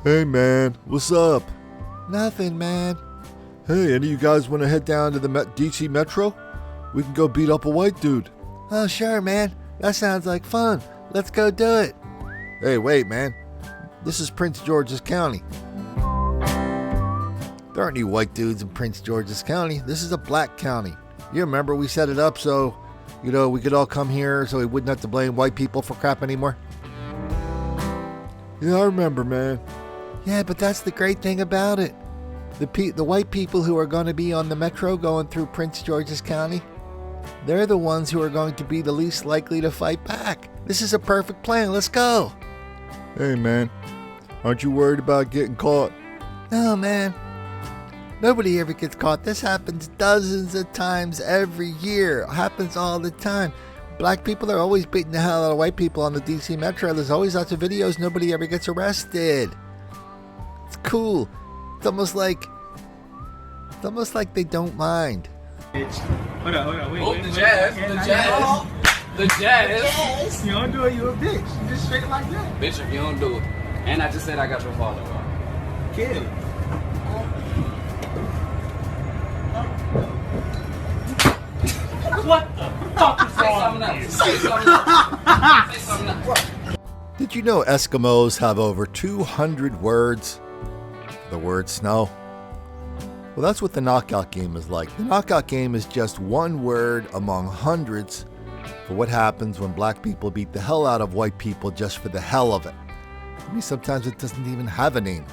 Hey man, what's up? Nothing, man. Hey, any of you guys want to head down to the DC Metro? We can go beat up a white dude. Oh, sure, man. That sounds like fun. Let's go do it. Hey, wait, man. This is Prince George's County. There aren't any white dudes in Prince George's County. This is a black county. You remember we set it up so, we could all come here so we wouldn't have to blame white people for crap anymore? Yeah, I remember, man. Yeah, but that's the great thing about it. The white people who are going to be on the metro going through Prince George's County, they're the ones who are going to be the least likely to fight back. This is a perfect plan. Let's go. Hey, man. Aren't you worried about getting caught? No, man. Nobody ever gets caught. This happens dozens of times every year. It happens all the time. Black people are always beating the hell out of white people on the DC Metro. There's always lots of videos. Nobody ever gets arrested. It's cool. It's almost like they don't mind. Hold on, wait. The jazz. You don't do it, you a bitch. You just straight like that. Bitch, if you don't do it. And I just said I got your father. Kill. What the fuck is wrong with you? Say something else. Did you know Eskimos have over 200 words for the word snow? Well, that's what the knockout game is like. The knockout game is just one word among hundreds for what happens when black people beat the hell out of white people just for the hell of it. I mean, sometimes it doesn't even have a name.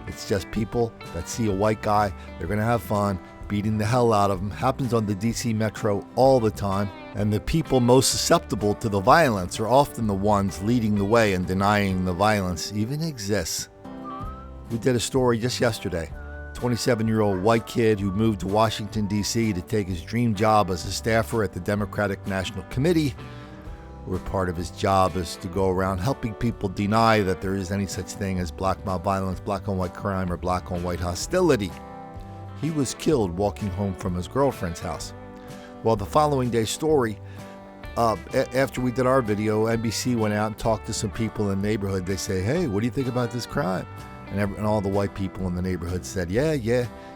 It's just people that see a white guy, they're going to have fun, beating the hell out of him. Happens on the DC Metro all the time. And the people most susceptible to the violence are often the ones leading the way and denying the violence even exists. We did a story just yesterday. 27-year-old white kid who moved to Washington, D.C. to take his dream job as a staffer at the Democratic National Committee, where part of his job is to go around helping people deny that there is any such thing as black mob violence, black on white crime, or black on white hostility. He was killed walking home from his girlfriend's house. Well, the following day's story, after we did our video, NBC went out and talked to some people in the neighborhood. They say, hey, what do you think about this crime? And all the white people in the neighborhood said, yeah,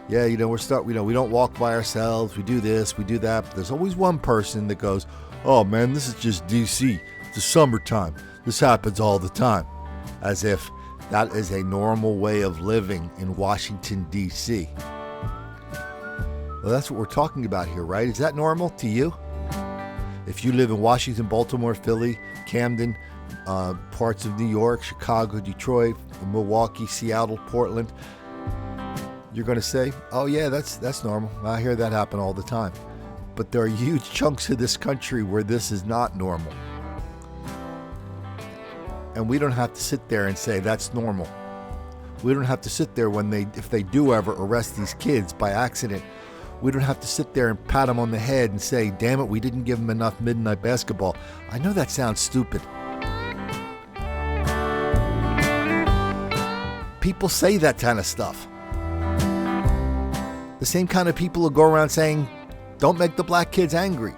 we don't walk by ourselves, we do this, we do that. But there's always one person that goes, oh man, this is just DC, it's the summertime, this happens all the time. As if that is a normal way of living in Washington, DC. Well, that's what we're talking about here, right? Is that normal to you? If you live in Washington, Baltimore, Philly, Camden, parts of New York, Chicago, Detroit, Milwaukee, Seattle, Portland, you're going to say, oh yeah, that's normal. I hear that happen all the time. But there are huge chunks of this country where this is not normal. And we don't have to sit there and say that's normal. We don't have to sit there if they do ever arrest these kids by accident. We don't have to sit there and pat them on the head and say, damn it, we didn't give them enough midnight basketball. I know that sounds stupid. People say that kind of stuff. The same kind of people who go around saying, don't make the black kids angry.